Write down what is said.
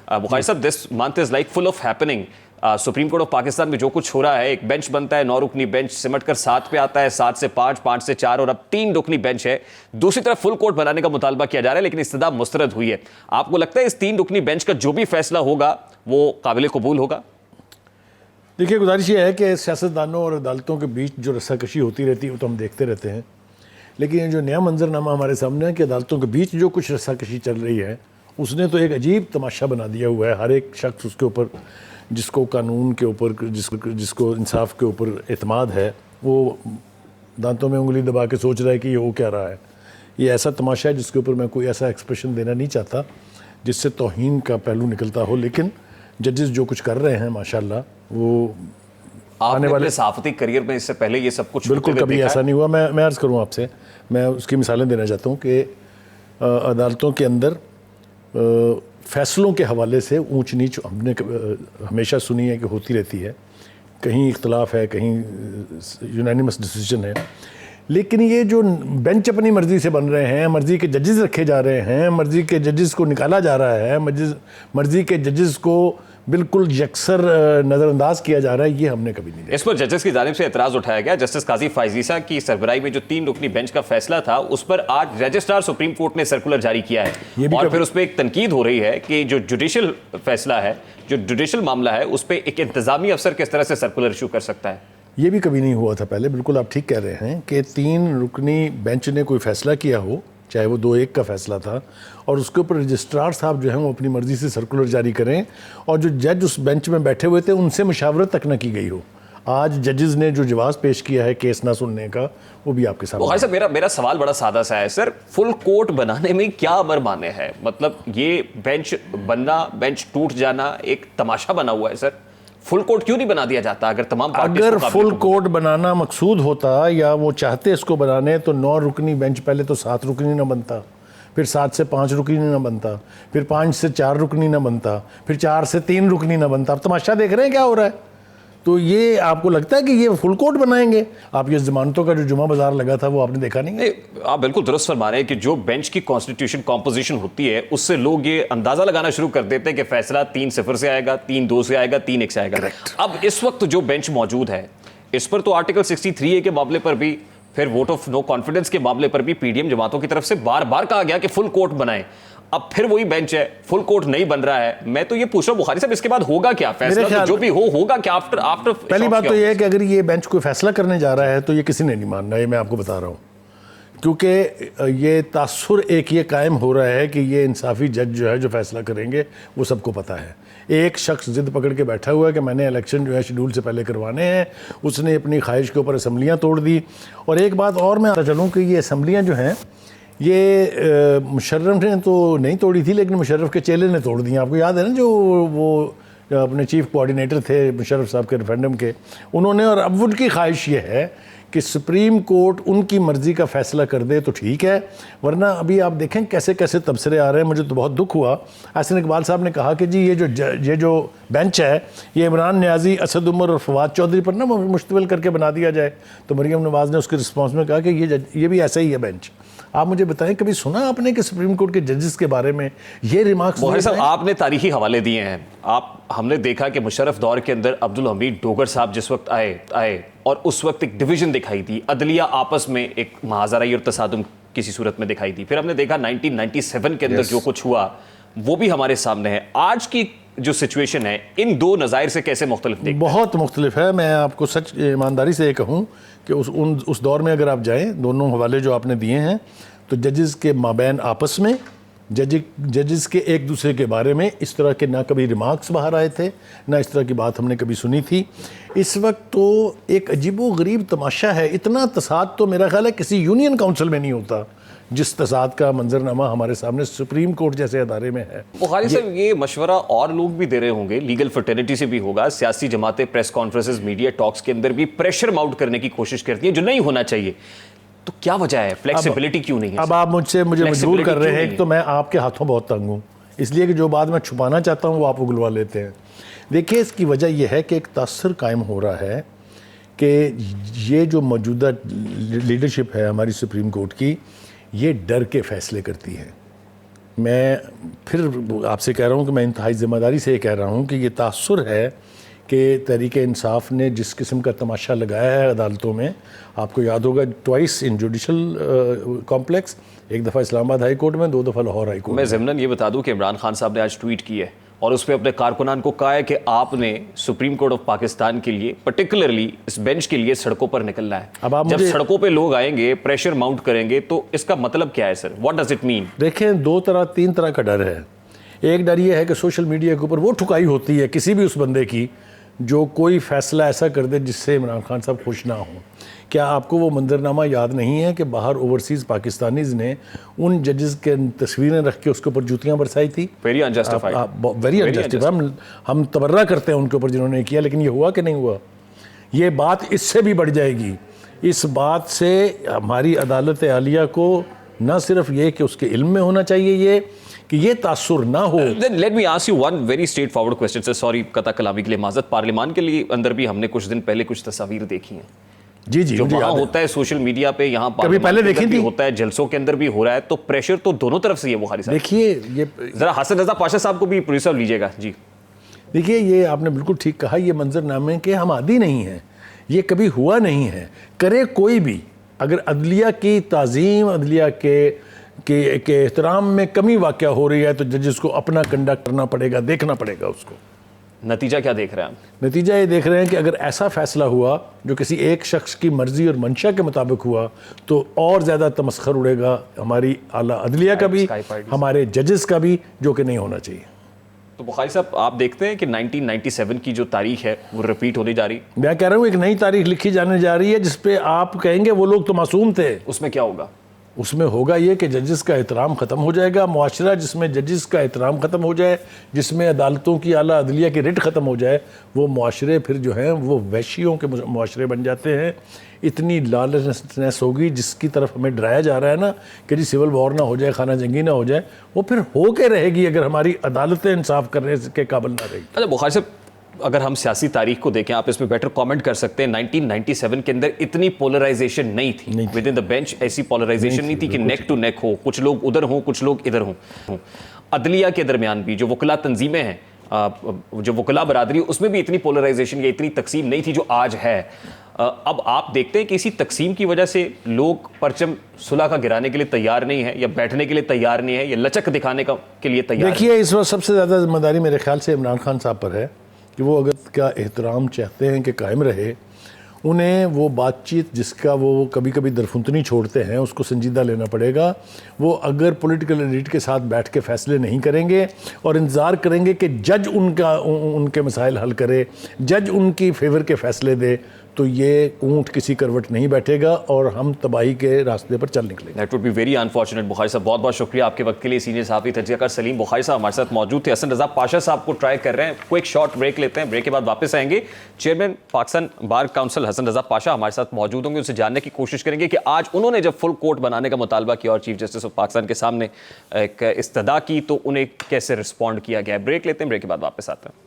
بخاری صاحب this month is like full of happening. Supreme Court of Pakistan میں جو کچھ ہو رہا ہے, ایک بینچ بنتا ہے 9 رکنی بینچ, سمٹ کر 7 پہ آتا ہے, 7 سے 5, 5 سے 4 اور اب 3 رکنی بینچ ہے. دوسری طرف فل کورٹ بنانے کا مطالبہ کیا جا رہا ہے لیکن استدعا مسترد ہوئی ہے. آپ کو لگتا ہے اس 3 رکنی بینچ کا جو بھی فیصلہ ہوگا وہ قابل قبول ہوگا؟ دیکھیے گزارش یہ ہے کہ سیاستدانوں اور عدالتوں کے بیچ جو رسا کشی ہوتی رہتی ہے وہ تو ہم دیکھتے رہتے ہیں, لیکن یہ جو نیا منظرنامہ ہمارے سامنے ہے کہ عدالتوں کے بیچ جو کچھ رسا کشی چل رہی ہے اس نے تو ایک عجیب تماشا بنا دیا ہوا ہے. ہر ایک شخص اس کے اوپر, جس کو قانون کے اوپر, جس کو انصاف کے اوپر اعتماد ہے, وہ دانتوں میں انگلی دبا کے سوچ رہا ہے کہ یہ ہو کیا رہا ہے. یہ ایسا تماشا ہے جس کے اوپر میں کوئی ایسا ایکسپریشن دینا نہیں چاہتا جس سے توہین کا پہلو نکلتا ہو, لیکن ججز جو کچھ کر رہے ہیں ماشاءاللہ وہ آنے والے صحافتی کریئر میں اس سے پہلے یہ سب کچھ بالکل کبھی ایسا نہیں ہوا. میں عرض کروں آپ سے, میں اس کی مثالیں دینا چاہتا ہوں کہ عدالتوں کے اندر فیصلوں کے حوالے سے اونچ نیچ ہم نے ہمیشہ سنی ہے کہ ہوتی رہتی ہے, کہیں اختلاف ہے, کہیں یونانیمس ڈیسیجن ہے, لیکن یہ جو بینچ اپنی مرضی سے بن رہے ہیں, مرضی کے ججز رکھے جا رہے ہیں, مرضی کے ججز کو نکالا جا رہا ہے, مرضی کے ججز کو بالکل یکسر نظر انداز کیا جا رہا ہے, یہ ہم نے کبھی نہیں دیکھا. اس پر ججز کی جانب سے اعتراض اٹھایا گیا. جسٹس قاضی فائز عیسیٰ کی سربراہی میں جو 3 رکنی بینچ کا فیصلہ تھا اس پر آج رجسٹرار سپریم کورٹ نے سرکولر جاری کیا ہے اور پھر اس پہ ایک تنقید ہو رہی ہے کہ جو جوڈیشل فیصلہ ہے, جو جوڈیشل معاملہ ہے, اس پہ ایک انتظامی افسر کس طرح سے سرکولر ایشو کر سکتا ہے. یہ بھی کبھی نہیں ہوا تھا پہلے. بالکل آپ ٹھیک کہہ رہے ہیں کہ 3 رکنی بینچ نے کوئی فیصلہ کیا ہو, چاہے وہ 2-1 کا فیصلہ تھا, اور اس کے اوپر رجسٹرار صاحب جو ہیں وہ اپنی مرضی سے سرکولر جاری کریں, اور جو جج اس بینچ میں بیٹھے ہوئے تھے ان سے مشاورت تک نہ کی گئی ہو. آج ججز نے جو جواز پیش کیا ہے کیس نہ سننے کا, وہ بھی آپ کے سامنے. بخاری صاحب میرا سوال بڑا سادہ سا ہے سر, فل کورٹ بنانے میں کیا امر مانے ہے؟ مطلب یہ بینچ بننا, بینچ ٹوٹ جانا ایک تماشا بنا ہوا ہے سر. فل کورٹ کیوں نہیں بنا دیا جاتا؟ اگر فل کورٹ بنانا مقصود ہوتا یا وہ چاہتے اس کو بنانے تو 9 رکنی بینچ پہلے تو 7 رکنی نہ بنتا, پھر 7 سے 5 رکنی نہ بنتا, پھر 5 سے 4 رکنی نہ بنتا, پھر 4 سے 3 رکنی نہ بنتا. اب تماشا دیکھ رہے ہیں کیا ہو رہا ہے. تو یہ آپ کو لگتا ہے کہ یہ فل کورٹ بنائیں گے؟ آپ یہ ضمانتوں کا جو جمعہ بازار لگا تھا وہ آپ نے دیکھا نہیں؟ آپ بالکل درست فرما رہے ہیں کہ جو بینچ کی کانسٹیٹیوشن کمپوزیشن ہوتی ہے اس سے لوگ یہ اندازہ لگانا شروع کر دیتے ہیں کہ فیصلہ 3-0 سے آئے گا, 3-2 سے آئے گا, 3-1 سے آئے گا. اب اس وقت جو بینچ موجود ہے اس پر تو آرٹیکل 63A کے معاملے پر بھی, پھر ووٹ آف نو کانفیڈنس کے معاملے پر بھی پی ڈی ایم جماعتوں کی طرف سے بار بار کہا گیا کہ فل کورٹ بنائیں. اب پھر وہی بینچ ہے, فل کورٹ نہیں بن رہا ہے. میں تو یہ پوچھ رہا ہوں بخاری صاحب اس کے بعد ہوگا کیا فیصلہ؟ جو بھی ہوگا کیا آفٹر پہلی بات تو یہ ہے کہ اگر یہ بینچ کوئی فیصلہ کرنے جا رہا ہے تو یہ کسی نے نہیں ماننا, یہ میں آپ کو بتا رہا ہوں, کیونکہ یہ تاثر ایک یہ قائم ہو رہا ہے کہ یہ انصافی جج جو ہے جو فیصلہ کریں گے وہ سب کو پتہ ہے. ایک شخص ضد پکڑ کے بیٹھا ہوا ہے کہ میں نے الیکشن جو ہے شیڈول سے پہلے کروانے ہیں, اس نے اپنی خواہش کے اوپر اسمبلیاں توڑ دی. اور ایک بات اور میں چلوں کہ یہ اسمبلیاں جو ہیں یہ مشرف نے تو نہیں توڑی تھی, لیکن مشرف کے چیلے نے توڑ دی. آپ کو یاد ہے نا جو وہ اپنے چیف کوآرڈینیٹر تھے مشرف صاحب کے ریفرینڈم کے, انہوں نے, اور اب ان کی خواہش یہ ہے کہ سپریم کورٹ ان کی مرضی کا فیصلہ کر دے تو ٹھیک ہے, ورنہ ابھی آپ دیکھیں کیسے کیسے تبصرے آ رہے ہیں. مجھے تو بہت دکھ ہوا, احسن اقبال صاحب نے کہا کہ جی یہ جو بینچ ہے یہ عمران نیازی, اسد عمر اور فواد چودھری پر نا مشتمل کر کے بنا دیا جائے. تو مریم نواز نے اس کے رسپانس میں کہا کہ یہ بھی ایسا ہی ہے بینچ. آپ مجھے بتائیں کبھی سنا آپ نے کہ سپریم کورٹ کے ججز کے بارے میں یہ ریمارکس؟ بخاری صاحب آپ نے تاریخی حوالے دیے ہیں. ہم نے دیکھا کہ مشرف دور کے اندر عبدالحمید ڈوگر صاحب جس وقت آئے اور اس وقت ایک ڈویژن دکھائی دی, عدلیہ آپس میں ایک محاذرائی اور تصادم کسی صورت میں دکھائی دی. پھر ہم نے دیکھا 1997 کے اندر جو کچھ ہوا وہ بھی ہمارے سامنے ہے. آج کی جو سچویشن ہے ان دو نظائر سے کیسے مختلف دیکھتے ہیں؟ بہت مختلف ہے. میں آپ کو سچ ایمانداری سے یہ کہوں کہ اس دور میں اگر آپ جائیں, دونوں حوالے جو آپ نے دیے ہیں, تو ججز کے مابین آپس میں, ججز کے ایک دوسرے کے بارے میں اس طرح کے نہ کبھی ریمارکس باہر آئے تھے, نہ اس طرح کی بات ہم نے کبھی سنی تھی. اس وقت تو ایک عجیب و غریب تماشا ہے. اتنا تصاد تو میرا خیال ہے کسی یونین کاؤنسل میں نہیں ہوتا جس تصاد کا منظرنامہ ہمارے سامنے سپریم کورٹ جیسے ادارے میں ہے. بخاری صاحب یہ مشورہ اور لوگ بھی دے رہے ہوں گے, لیگل فرٹرنیٹی سے بھی ہوگا, سیاسی جماعتیں پریس کانفرنسز, میڈیا ٹاکس کے اندر بھی پریشر ماؤنٹ کرنے کی کوشش کرتی ہیں جو نہیں ہونا چاہیے. تو کیا وجہ ہے, فلیکسیبلٹی کیوں نہیں ہے؟ اب آپ مجھے مجبور کر رہے ہیں. تو میں آپ کے ہاتھوں بہت تنگ ہوں, اس لیے کہ جو بات میں چھپانا چاہتا ہوں وہ آپ اگلوا لیتے ہیں. دیکھیے اس کی وجہ یہ ہے کہ ایک تاثر قائم ہو رہا ہے کہ یہ جو موجودہ لیڈرشپ ہے ہماری سپریم کورٹ کی, یہ ڈر کے فیصلے کرتی ہے. میں پھر آپ سے کہہ رہا ہوں کہ میں انتہائی ذمہ داری سے یہ کہہ رہا ہوں کہ یہ تاثر ہے کہ تحریک انصاف نے جس قسم کا تماشا لگایا ہے عدالتوں میں. آپ کو یاد ہوگا ٹوائس ان جوڈیشل کمپلیکس, ایک دفعہ اسلام آباد ہائی کورٹ میں, 2 دفعہ لاہور ہائی کورٹ میں ضمناً یہ بتا دوں کہ عمران خان صاحب نے آج ٹویٹ کی ہے اور اس پہ اپنے کارکنان کو کہا ہے کہ آپ نے سپریم کورٹ آف پاکستان کے لیے پرٹیکولرلی اس بینچ کے لیے سڑکوں پر نکلنا ہے. اب آپ جب سڑکوں پہ لوگ آئیں گے, پریشر ماؤنٹ کریں گے, تو اس کا مطلب کیا ہے sir? What does it mean? دیکھیں 3 طرح کا ڈر ہے. ایک ڈر یہ ہے کہ سوشل میڈیا کے اوپر وہ ٹھکائی ہوتی ہے کسی بھی اس بندے کی جو کوئی فیصلہ ایسا کر دے جس سے عمران خان صاحب خوش نہ ہوں. کیا آپ کو وہ منظرنامہ یاد نہیں ہے کہ باہر اوورسیز پاکستانیز نے ان ججز کے تصویریں رکھ کے اس کے اوپر جوتیاں برسائی تھی؟ Very unjustified. Very unjustified. ہم تبرہ کرتے ہیں ان کے اوپر جنہوں نے کیا, لیکن یہ ہوا کہ نہیں ہوا. یہ بات اس سے بھی بڑھ جائے گی. اس بات سے ہماری عدالت عالیہ کو نہ صرف یہ کہ اس کے علم میں ہونا چاہیے یہ کہ یہ تاثر نہ ہو. Let me ask you one very straightforward question sir, sorry قطع کلامی کے لیے معذرت. پارلیمان کے لیے اندر بھی ہم نے کچھ دن پہلے کچھ تصاویر دیکھی ہیں جی جو وہاں ہوتا ہے سوشل میڈیا پہ, یہاں کبھی پہلے دیکھی تھی, ہوتا ہے جلسوں کے اندر بھی ہو رہا ہے, تو پریشر تو دونوں طرف سے ہے. بخاری صاحب دیکھیے یہ ذرا حسن رضا پاشا صاحب کو بھی پروڈیوسر لیجیے گا. جی دیکھیے یہ آپ نے بالکل ٹھیک کہا, یہ منظرنامے کے ہم عادی نہیں ہیں, یہ کبھی ہوا نہیں ہے. کرے کوئی بھی, اگر عدلیہ کی تعظیم, عدلیہ کے احترام میں کمی واقع ہو رہی ہے تو ججز کو اپنا کنڈکٹ کرنا پڑے گا, دیکھنا پڑے گا اس کو. نتیجہ کیا دیکھ رہے ہیں ہم؟ نتیجہ یہ دیکھ رہے ہیں کہ اگر ایسا فیصلہ ہوا جو کسی ایک شخص کی مرضی اور منشا کے مطابق ہوا تو اور زیادہ تمسخر اڑے گا ہماری اعلیٰ عدلیہ کا بھی, ہمارے ججز کا بھی, جو کہ نہیں ہونا چاہیے. تو بخاری صاحب آپ دیکھتے ہیں کہ 1997 کی جو تاریخ ہے وہ ریپیٹ ہونے جا رہی؟ میں کہہ رہا ہوں ایک نئی تاریخ لکھی جانے جا رہی ہے جس پہ آپ کہیں گے وہ لوگ تو معصوم تھے. اس میں کیا ہوگا؟ اس میں ہوگا یہ کہ ججز کا احترام ختم ہو جائے گا. معاشرہ جس میں ججز کا احترام ختم ہو جائے, جس میں عدالتوں کی اعلیٰ عدلیہ کی رٹ ختم ہو جائے, وہ معاشرے پھر جو ہیں وہ وحشیوں کے معاشرے بن جاتے ہیں. اتنی لالچنس ہوگی جس کی طرف ہمیں ڈرایا جا رہا ہے نا کہ جی سول وار نہ ہو جائے, خانہ جنگی نہ ہو جائے, وہ پھر ہو کے رہے گی اگر ہماری عدالتیں انصاف کرنے کے قابل نہ رہے گی. اچھا بخاری صاحب, اگر ہم سیاسی تاریخ کو دیکھیں, آپ اس میں بیٹر کامنٹ کر سکتے ہیں, 1997 کے اندر اتنی پولرائزیشن نہیں تھی ود ان دا بینچ. ایسی پولرائزیشن نہیں تھی کہ نیک ٹو نیک ہو, کچھ لوگ ادھر ہوں کچھ لوگ ادھر ہوں. عدلیہ کے درمیان بھی جو وکلا تنظیمیں ہیں, جو وکلا برادری, اس میں بھی اتنی پولرائزیشن یا اتنی تقسیم نہیں تھی جو آج ہے. اب آپ دیکھتے ہیں کہ اسی تقسیم کی وجہ سے لوگ پرچم صلح کا گرانے کے لیے تیار نہیں ہے, یا بیٹھنے کے لیے تیار نہیں ہے, یا لچک دکھانے کے لیے تیار. دیکھیے اس وقت سب سے زیادہ ذمہ داری میرے خیال سے عمران خان صاحب پر ہے کہ وہ اگر کا احترام چاہتے ہیں کہ قائم رہے, انہیں وہ بات چیت جس کا وہ کبھی کبھی درفنتنی چھوڑتے ہیں اس کو سنجیدہ لینا پڑے گا. وہ اگر پولیٹیکل ایلیٹ کے ساتھ بیٹھ کے فیصلے نہیں کریں گے اور انتظار کریں گے کہ جج ان کے مسائل حل کرے, جج ان کی فیور کے فیصلے دے, تو یہ اونٹ کسی کروٹ نہیں بیٹھے گا اور ہم تباہی کے راستے پر چل نکلیں گے. That would be very unfortunate. Bukhari صاحب بہت بہت شکریہ آپ کے وقت کے لیے. سینئر صحافی تجزیہ کار سلیم بخاری صاحب ہمارے ساتھ موجود تھے. حسن رضا پاشا صاحب کو ٹرائی کر رہے ہیں. کوئی شارٹ بریک لیتے ہیں, بریک کے بعد واپس آئیں گے. چیئرمین پاکستان بار کاؤنسل حسن رضا پاشا ہمارے ساتھ موجود ہوں گے. ان سے جاننے کی کوشش کریں گے کہ آج انہوں نے جب فل کورٹ بنانے کا مطالبہ کیا اور چیف جسٹس آف پاکستان کے سامنے ایک استدعا کی تو انہیں کیسے رسپونڈ کیا گیا. بریک لیتے ہیں, بریک کے بعد واپس آتے ہیں.